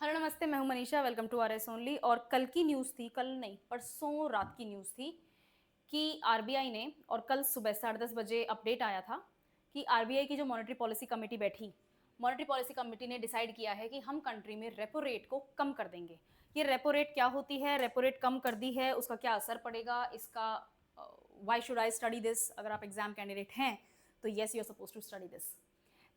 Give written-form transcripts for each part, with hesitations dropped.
Hello नमस्ते, मैं हूं Manisha. Welcome to RS only. और कल की न्यूज़ थी, कल नहीं परसों रात की न्यूज़ थी कि आरबीआई ने, और कल सुबह 10:30 बजे अपडेट आया था कि आरबीआई की जो मॉनेटरी पॉलिसी कमेटी बैठी, मॉनेटरी पॉलिसी कमेटी ने डिसाइड किया है कि हम कंट्री में रेपो रेट को कम कर देंगे। ये रेपो रेट क्या होती है, रेपो रेट कम कर दी है, उसका क्या असर पड़ेगा, इसका why should I study this. अगर आप एग्जाम कैंडिडेट हैं तो yes, you are suppose to study this.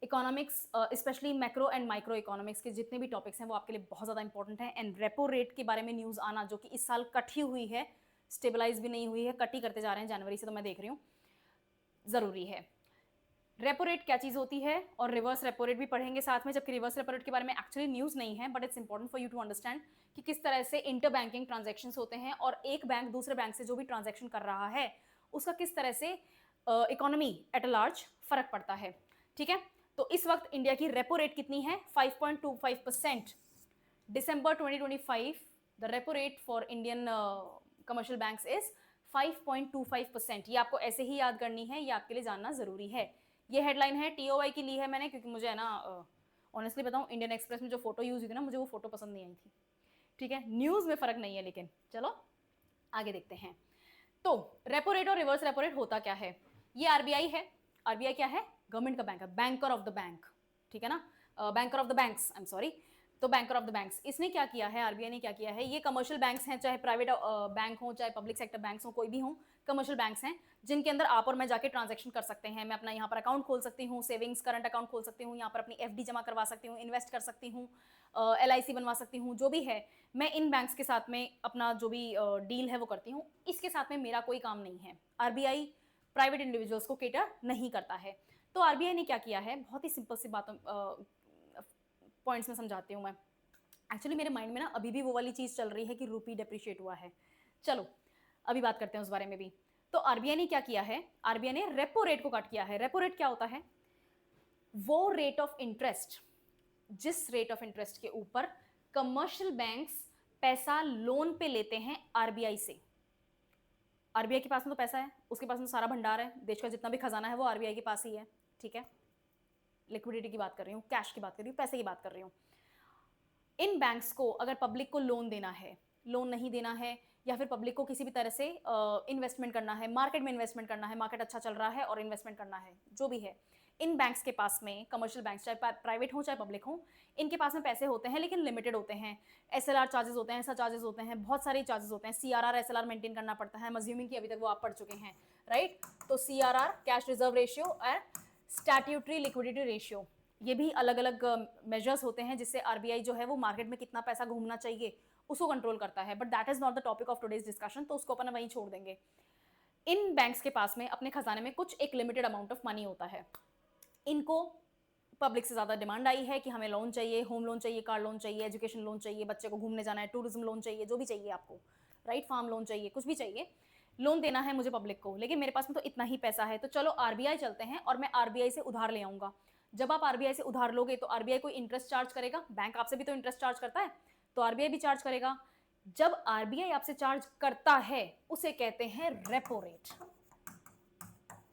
Economics, specially macro and micro economics के जितने भी टॉपिक्स हैं वो आपके लिए बहुत ज़्यादा इंपॉर्टेंट है। एंड रेपो रेट के बारे में न्यूज़ आना, जो कि इस साल कट ही हुई है, स्टेबलाइज भी नहीं हुई है, कट ही करते जा रहे हैं जनवरी से, तो मैं देख रही हूँ, ज़रूरी है। रेपो रेट क्या चीज़ होती है, और रिवर्स रेपो रेट भी पढ़ेंगे साथ में, जबकि रिवर्स रेपो रेट के बारे में एक्चुअली न्यूज़ नहीं है, but it's important for you to understand कि किस तरह से इंटर बैंकिंग ट्रांजेक्शन होते हैं और एक बैंक दूसरे बैंक से जो भी ट्रांजेक्शन कर रहा है उसका किस तरह से इकोनॉमी एट अ लार्ज फर्क पड़ता है। ठीक है, तो इस वक्त इंडिया की रेपो रेट कितनी है? 5.25%। दिसंबर 2025 the repo rate for Indian commercial banks is 5.25%। ये आपको ऐसे ही याद करनी है, ये आपके लिए जानना जरूरी है। ये हेडलाइन है, टीओवाई की ली है मैंने, क्योंकि मुझे है ना, ऑनेस्टली बताऊं, इंडियन एक्सप्रेस में जो फोटो यूज हुई थी ना, मुझे वो फोटो पसंद नहीं आई थी। ठीक है, न्यूज में फर्क नहीं है, लेकिन चलो आगे देखते हैं। तो रेपो रेट और रिवर्स रेपो रेट होता क्या है? ये आरबीआई है। आरबीआई क्या है? गवर्नमेंट का बैंक है, बैंकर ऑफ द बैंक। ठीक है ना, banker of the banks, I am sorry. तो बैंकर ऑफ द बैंक्स, इसने क्या किया है, आरबीआई ने क्या किया है, ये कमर्शियल बैंक्स हैं, चाहे प्राइवेट बैंक हो, चाहे पब्लिक सेक्टर बैंक्स हो, कोई भी हो, कमर्शियल बैंक्स हैं जिनके अंदर आप और मैं जाके ट्रांजैक्शन कर सकते हैं। मैं अपना यहाँ पर अकाउंट खोल सकती हूँ, सेविंग्स करंट अकाउंट खोल सकती हूँ, यहाँ पर अपनी एफडी जमा करवा सकती हूँ, इन्वेस्ट कर सकती हूँ, एलआईसी बनवा सकती हूँ, जो भी है मैं इन बैंक्स के साथ में अपना जो भी डील है वो करती हूँ। इसके साथ में मेरा कोई काम नहीं है। आरबीआई प्राइवेट इंडिविजुअल्स को केटर नहीं करता है। तो आरबीआई ने क्या किया है, बहुत ही सिंपल सी बातों पॉइंट्स में समझाती हूँ मैं। एक्चुअली मेरे माइंड में ना अभी भी वो वाली चीज़ चल रही है कि रूपी डेप्रिशिएट हुआ है। चलो अभी बात करते हैं उस बारे में भी। तो आरबीआई ने क्या किया है, आरबीआई ने रेपो रेट को कट किया है। रेपो रेट क्या होता है? वो रेट ऑफ इंटरेस्ट, जिस रेट ऑफ इंटरेस्ट के ऊपर कमर्शियल बैंक्स पैसा लोन पे लेते हैं आरबीआई से। आरबीआई के पास में तो पैसा है, उसके पास में तो सारा भंडार है, देश का जितना भी खजाना है वो आरबीआई के पास ही है। ठीक है, लिक्विडिटी की बात कर रही हूँ, कैश की बात कर रही हूँ, पैसे की बात कर रही हूँ। इन बैंक्स को अगर पब्लिक को लोन देना है, लोन नहीं देना है, या फिर पब्लिक को किसी भी तरह से इन्वेस्टमेंट करना है, मार्केट में इन्वेस्टमेंट करना है, मार्केट अच्छा चल रहा है और इन्वेस्टमेंट करना है, जो भी है, इन बैंक्स के पास में, कमर्शियल बैंक्स चाहे प्राइवेट हो चाहे पब्लिक हो, इनके पास में पैसे होते हैं, लेकिन लिमिटेड होते हैं। एसएलआर चार्जेस होते हैं, ऐसा चार्जेस होते हैं, बहुत सारे चार्जेस होते हैं। सीआरआर एसएलआर मेंटेन करना पड़ता है, मज्यूमिंग की अभी तक वो आप पढ़ चुके हैं, राइट? तो सीआरआर, कैश रिजर्व रेशियो, और स्टैट्यूटरी लिक्विडिटी रेशियो, ये भी अलग अलग मेजर्स होते हैं जिससे आरबीआई जो है वो मार्केट में कितना पैसा घूमना चाहिए उसको कंट्रोल करता है। But that is not the topic of today's discussion, तो उसको अपन वहीं छोड़ देंगे। इन बैंक्स के पास में अपने खजाने में कुछ एक लिमिटेड अमाउंट ऑफ मनी होता है। इनको पब्लिक से ज़्यादा डिमांड आई है कि हमें लोन चाहिए, होम लोन चाहिए, कार लोन चाहिए, एजुकेशन लोन चाहिए, बच्चे को घूमने जाना है, टूरिज्म लोन चाहिए, जो भी चाहिए आपको, राइट, फार्म लोन चाहिए, कुछ भी चाहिए, लोन देना है मुझे पब्लिक को, लेकिन मेरे पास में तो इतना ही पैसा है, तो चलो आरबीआई चलते हैं और मैं आरबीआई से उधार ले आऊंगा। जब आप आरबीआई से उधार लोगे तो आरबीआई कोई इंटरेस्ट चार्ज करेगा, बैंक आपसे भी तो इंटरेस्ट चार्ज करता है, तो आरबीआई भी चार्ज करेगा। जब आरबीआई आपसे चार्ज करता है उसे कहते हैं रेपो रेट।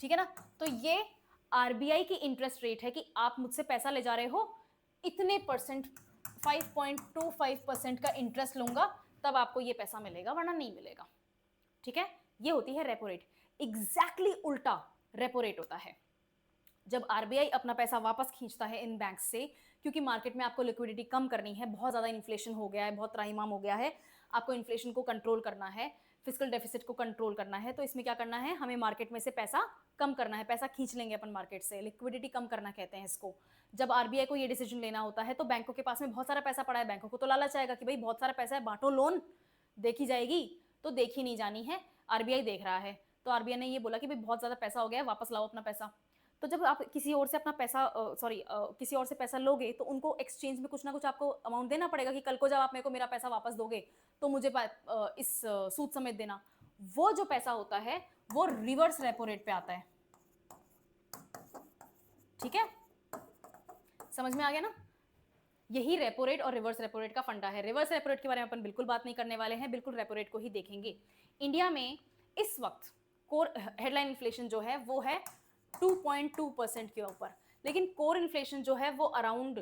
ठीक है ना? तो ये आरबीआई की इंटरेस्ट रेट है कि आप मुझसे पैसा ले जा रहे हो, इतने परसेंट, 5.25% का इंटरेस्ट लूंगा, तब आपको ये पैसा मिलेगा, वरना नहीं मिलेगा। ठीक है, ये होती है रेपो रेट। एग्जैक्टली उल्टा रेपो रेट होता है जब आरबीआई अपना पैसा वापस खींचता है इन बैंक से, क्योंकि मार्केट में आपको लिक्विडिटी कम करनी है, बहुत ज़्यादा इन्फ्लेशन हो गया है, बहुत त्राहिमाम हो गया है, आपको इन्फ्लेशन को कंट्रोल करना है, फिजिकल डेफिसिट को कंट्रोल करना है, तो इसमें क्या करना है, हमें मार्केट में से पैसा कम करना है, पैसा खींच लेंगे अपन मार्केट से, लिक्विडिटी कम करना कहते हैं इसको। जब आरबीआई को ये डिसीजन लेना होता है तो बैंकों के पास में बहुत सारा पैसा पड़ा है, बैंकों को तो लालच आएगा कि भाई बहुत सारा पैसा है, बांटो लोन, देखी जाएगी, तो देखी नहीं जानी है, आरबीआई देख रहा है। तो आरबीआई ने ये बोला कि भाई बहुत ज़्यादा पैसा हो गया है, वापस लाओ अपना पैसा। तो जब आप किसी और से अपना पैसा किसी और से पैसा लोगे तो उनको एक्सचेंज में कुछ ना कुछ आपको अमाउंट देना पड़ेगा कि कल को जब आप मेरे को मेरा पैसा वापस दोगे तो मुझे इस सूद समेत देना। वो जो पैसा होता है वो रिवर्स रेपो रेट पे आता है। ठीक है, समझ में आ गया ना? यही रेपो रेट और रिवर्स रेपो रेट का फंडा है। रिवर्स रेपो रेट के बारे में अपन बिल्कुल बात नहीं करने वाले हैं, बिल्कुल रेपो रेट को ही देखेंगे। इंडिया में इस वक्त कोर हेडलाइन इन्फ्लेशन जो है वो है 2.2% के ऊपर, लेकिन कोर इन्फ्लेशन जो है वो अराउंड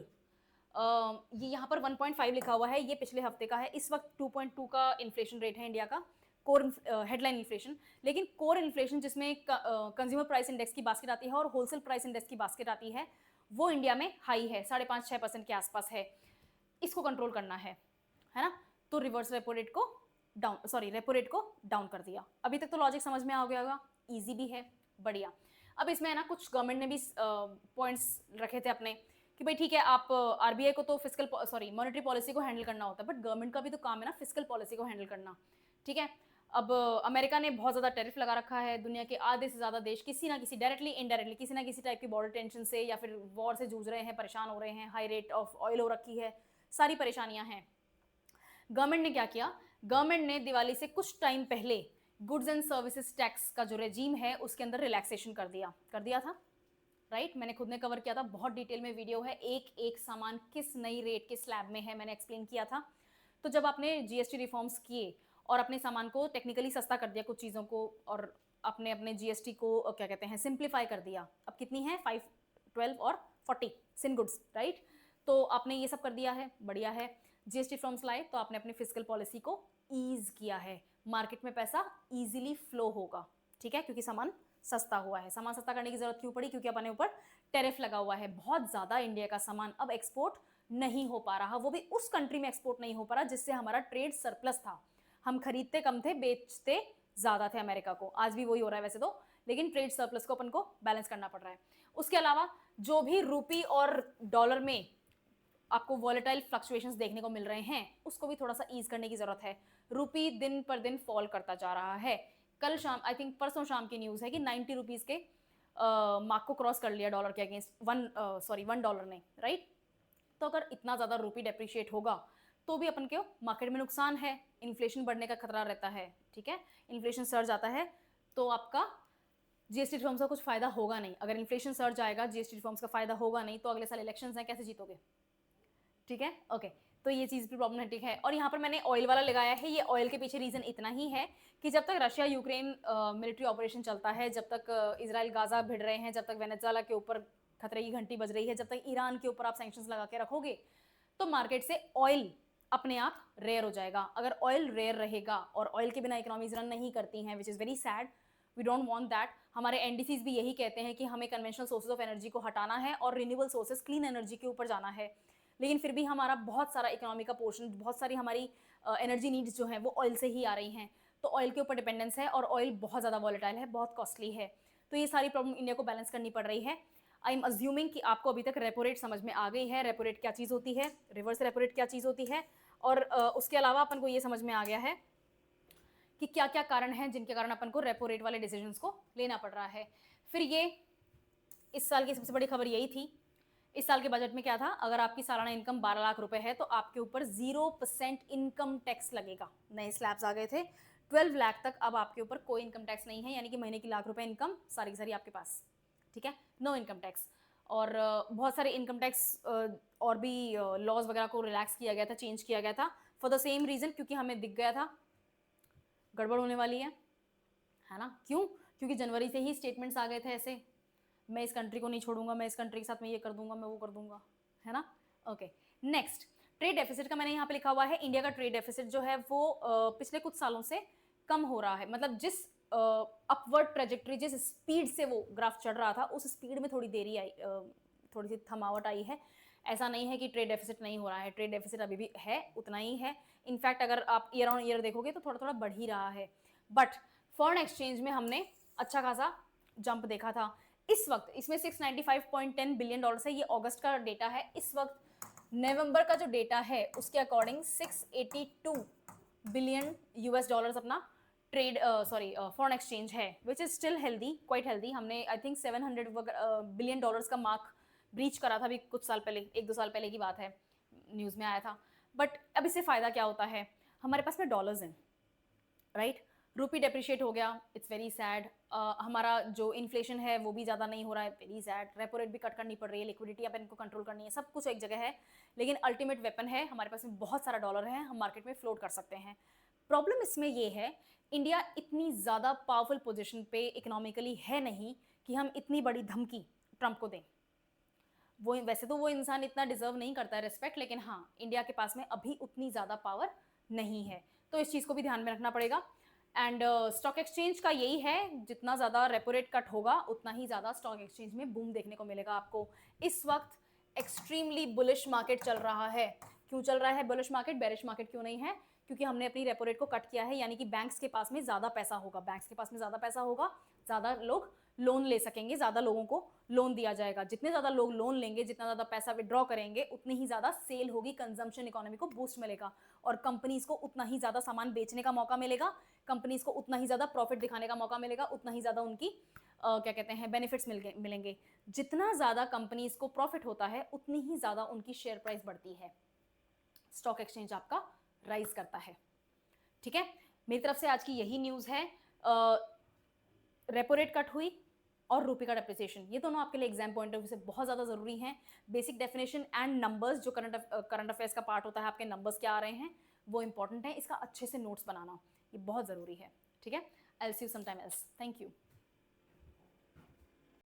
ये यहाँ पर 1.5 लिखा हुआ है, ये पिछले हफ्ते का है। इस वक्त 2.2 का इन्फ्लेशन रेट है इंडिया का, कोर हेडलाइन इन्फ्लेशन। लेकिन कोर इन्फ्लेशन जिसमें कंज्यूमर प्राइस इंडेक्स की बास्केट आती है और होलसेल प्राइस इंडेक्स की बास्केट आती है, वो इंडिया में हाई है, 5.5-6% के आसपास है। इसको कंट्रोल करना है ना। तो रिवर्स रेपो रेट को रेपो रेट को डाउन कर दिया। अभी तक तो लॉजिक समझ में आ गया होगा, ईजी भी है, बढ़िया। अब इसमें है ना कुछ गवर्नमेंट ने भी पॉइंट्स रखे थे अपने कि भाई ठीक है, आप आरबीआई को तो मॉनेटरी पॉलिसी को हैंडल करना होता है, बट गवर्नमेंट का भी तो काम है ना फिजिकल पॉलिसी को हैंडल करना, ठीक है। अब अमेरिका ने बहुत ज़्यादा टैरिफ लगा रखा है, दुनिया के आधे से ज़्यादा देश किसी ना किसी डायरेक्टली इनडायरेक्टली किसी ना किसी टाइप की बॉर्डर टेंशन से या फिर वॉर से जूझ रहे हैं, परेशान हो रहे हैं, हाई रेट ऑफ ऑयल हो रखी है, सारी परेशानियां हैं। गवर्नमेंट ने क्या किया, गवर्नमेंट ने दिवाली से कुछ टाइम पहले गुड्स एंड सर्विसेज टैक्स का जो रेजीम है उसके अंदर रिलैक्सेशन कर दिया था, राइट। मैंने खुद ने कवर किया था, बहुत डिटेल में वीडियो है, एक एक सामान किस नई रेट के स्लैब में है मैंने एक्सप्लेन किया था। तो जब आपने जीएसटी रिफॉर्म्स किए और अपने सामान को टेक्निकली सस्ता कर दिया कुछ चीज़ों को, और अपने अपने जीएसटी को क्या कहते हैं सिंप्लीफाई कर दिया, अब कितनी है 5, 12 और 40 सिन गुड्स, राइट। तो आपने ये सब कर दिया है, बढ़िया है। जीएसटी रिफॉर्म्स लाए तो आपने अपनी फिजिकल पॉलिसी को ईज किया है, मार्केट में पैसा ईजिली फ्लो होगा, ठीक है, क्योंकि सामान सस्ता हुआ है। सामान सस्ता करने की जरूरत क्यों पड़ी, क्योंकि अपने ऊपर टैरिफ लगा हुआ है, बहुत ज़्यादा इंडिया का सामान अब एक्सपोर्ट नहीं हो पा रहा, वो भी उस कंट्री में एक्सपोर्ट नहीं हो पा रहा जिससे हमारा ट्रेड सरप्लस था। हम खरीदते कम थे, बेचते ज़्यादा थे अमेरिका को, आज भी वही हो रहा है वैसे तो, लेकिन ट्रेड सरप्लस को अपन को बैलेंस करना पड़ रहा है। उसके अलावा जो भी रूपी और डॉलर में आपको वॉलेटाइल फ्लक्चुएशंस देखने को मिल रहे हैं, उसको भी थोड़ा सा ईज करने की जरूरत है। रूपी दिन पर दिन फॉल करता जा रहा है। कल शाम, आई थिंक परसों शाम की न्यूज़ है कि 90 रुपीज़ के मार्क को क्रॉस कर लिया डॉलर के अगेंस्ट, $1 ने, राइट। तो अगर इतना ज़्यादा रूपी डेप्रिशिएट होगा तो भी अपन के मार्केट में नुकसान है, इन्फ्लेशन बढ़ने का खतरा रहता है, ठीक है। इन्फ्लेशन सर्ज आता है तो आपका जीएसटी रिफॉर्म्स का कुछ फायदा होगा नहीं। अगर इन्फ्लेशन सर्ज आएगा, जीएसटी रिफॉर्म्स का फायदा होगा नहीं, तो अगले साल इलेक्शंस हैं, कैसे जीतोगे, ठीक है, ओके। तो ये चीज़ भी प्रॉब्लमेटिक है। और यहाँ पर मैंने ऑयल वाला लगाया है, ये ऑयल के पीछे रीज़न इतना ही है कि जब तक रशिया यूक्रेन मिलिट्री ऑपरेशन चलता है, जब तक इसराइल गाजा भिड़ रहे हैं, जब तक वेनेजुएला के ऊपर खतरे की घंटी बज रही है, जब तक ईरान के ऊपर आप सैंक्शंस लगा के रखोगे, तो मार्केट से ऑयल अपने आप रेयर हो जाएगा। अगर ऑयल रेयर रहेगा, और ऑयल के बिना इकोनॉमीज रन नहीं करती हैं, which is very sad, we don't want that. हमारे एनडीसीज भी यही कहते हैं कि हमें कन्वेंशनल सोर्सेज ऑफ एनर्जी को हटाना है और रिन्यूएबल सोर्सेज क्लीन एनर्जी के ऊपर जाना है। लेकिन फिर भी हमारा बहुत सारा इकोनॉमी का पोर्शन, बहुत सारी हमारी एनर्जी नीड्स जो हैं वो ऑयल से ही आ रही हैं। तो ऑयल के ऊपर डिपेंडेंस है, और ऑयल बहुत ज़्यादा वॉलेटाइल है, बहुत कॉस्टली है। तो ये सारी प्रॉब्लम इंडिया को बैलेंस करनी पड़ रही है। आई एम अज्यूमिंग कि आपको अभी तक रेपो रेट समझ में आ गई है, रेपो रेट क्या चीज़ होती है, रिवर्स रेपो रेट क्या चीज़ होती है, और उसके अलावा अपन को ये समझ में आ गया है कि क्या क्या कारण हैं जिनके कारण अपन को रेपो रेट वाले डिसीजंस को लेना पड़ रहा है। फिर ये इस साल की सबसे बड़ी खबर यही थी। इस साल के बजट में क्या था, अगर आपकी सालाना इनकम 12 लाख रुपए है तो आपके ऊपर 0% इनकम टैक्स लगेगा। नए स्लैब्स आ गए थे, 12 लाख तक अब आपके ऊपर कोई इनकम टैक्स नहीं है, यानी कि महीने की लाख रुपए इनकम सारी की सारी आपके पास, ठीक है, नो इनकम टैक्स। और बहुत सारे इनकम टैक्स और भी लॉज वगैरह को रिलैक्स किया गया था, चेंज किया गया था, फॉर द सेम रीज़न, क्योंकि हमें दिख गया था गड़बड़ होने वाली है ना। क्यों, क्योंकि जनवरी से ही स्टेटमेंट्स आ गए थे ऐसे, मैं इस कंट्री को नहीं छोड़ूंगा, मैं इस कंट्री के साथ में ये कर दूंगा, मैं वो कर दूंगा, है ना। ओके, नेक्स्ट ट्रेड डेफिसिट का मैंने यहाँ पे लिखा हुआ है। इंडिया का ट्रेड डेफिसिट जो है वो पिछले कुछ सालों से कम हो रहा है, मतलब जिस अपवर्ड ट्रेजेक्ट्री, जिस स्पीड से वो ग्राफ चढ़ रहा था, उस स्पीड में थोड़ी देरी आई, थोड़ी सी थमावट आई है। ऐसा नहीं है कि ट्रेड डेफिसिट नहीं हो रहा है, ट्रेड डेफिसिट अभी भी है, उतना ही है। इनफैक्ट अगर आप ईयर ऑन ईयर देखोगे तो थोड़ा थोड़ा बढ़ ही रहा है। बट फॉरेन एक्सचेंज में हमने अच्छा खासा जंप देखा था। इस वक्त इसमें 695.10 बिलियन डॉलर्स है, ये अगस्त का डेटा है। इस वक्त नवंबर का जो डेटा है उसके अकॉर्डिंग 682 बिलियन यूएस डॉलर्स अपना ट्रेड फॉरेन एक्सचेंज है, which is still healthy, quite healthy. हमने आई थिंक 700 बिलियन डॉलर्स का मार्क ब्रीच करा था अभी कुछ साल पहले, 1-2 साल पहले की बात है, न्यूज़ में आया था। बट अब इससे फ़ायदा क्या होता है, हमारे पास में डॉलर्स हैं, राइट। रूपी डेप्रिशिएट हो गया, इट्स वेरी सैड। हमारा जो इन्फ्लेशन है वो भी ज़्यादा नहीं हो रहा है, वेरी सैड। रेपो रेट भी कट करनी पड़ रही है, लिक्विडिटी अपन को कंट्रोल करनी है, सब कुछ एक जगह है। लेकिन अल्टीमेट वेपन है, हमारे पास में बहुत सारा डॉलर है, हम मार्केट में फ्लोट कर सकते हैं। प्रॉब्लम इसमें ये है, इंडिया इतनी ज़्यादा पावरफुल पोजिशन पे इकोनॉमिकली है नहीं कि हम इतनी बड़ी धमकी ट्रंप को दें। वो वैसे तो वो इंसान इतना डिजर्व नहीं करता है रिस्पेक्ट, लेकिन हाँ इंडिया के पास में अभी उतनी ज़्यादा पावर नहीं है, तो इस चीज़ को भी ध्यान में रखना पड़ेगा। एंड स्टॉक एक्सचेंज का यही है, जितना ज़्यादा रेपो रेट कट होगा उतना ही ज़्यादा स्टॉक एक्सचेंज में बूम देखने को मिलेगा आपको। इस वक्त एक्सट्रीमली बुलिश मार्केट चल रहा है। क्यों चल रहा है बुलिश मार्केट, बेरिश मार्केट क्यों नहीं है? क्योंकि हमने अपनी रेपो रेट को कट किया है, यानी कि बैंक्स के पास में ज़्यादा पैसा होगा, बैंक्स के पास में ज़्यादा पैसा होगा, ज़्यादा लोग लोन ले सकेंगे, ज़्यादा लोगों को लोन दिया जाएगा। जितने ज़्यादा लोग लोन लेंगे, जितना ज़्यादा पैसा विड्रॉ करेंगे, उतनी ही ज़्यादा सेल होगी, कंजम्पशन इकोनॉमी को बूस्ट मिलेगा और कंपनीज को उतना ही ज़्यादा सामान बेचने का मौका मिलेगा, कंपनीज को उतना ही ज़्यादा प्रॉफिट दिखाने का मौका मिलेगा, उतना ही ज़्यादा उनकी क्या कहते हैं बेनिफिट्स मिलेंगे। जितना ज़्यादा कंपनीज को प्रॉफिट होता है उतनी ही ज़्यादा उनकी शेयर प्राइस बढ़ती है, स्टॉक एक्सचेंज आपका राइज करता है। ठीक है, मेरी तरफ से आज की यही न्यूज़ है। रेपो रेट कट हुई और रुपये का डेप्रिसिएशन, ये दोनों आपके लिए एग्जाम पॉइंट ऑफ व्यू से बहुत ज़्यादा ज़रूरी हैं। बेसिक डेफिनेशन एंड नंबर्स, जो करंट अफेयर्स का पार्ट होता है, आपके नंबर्स क्या आ रहे हैं वो इंपॉर्टेंट है, इसका अच्छे से नोट्स बनाना ये बहुत ज़रूरी है। ठीक है, I will see you some time else, thank you.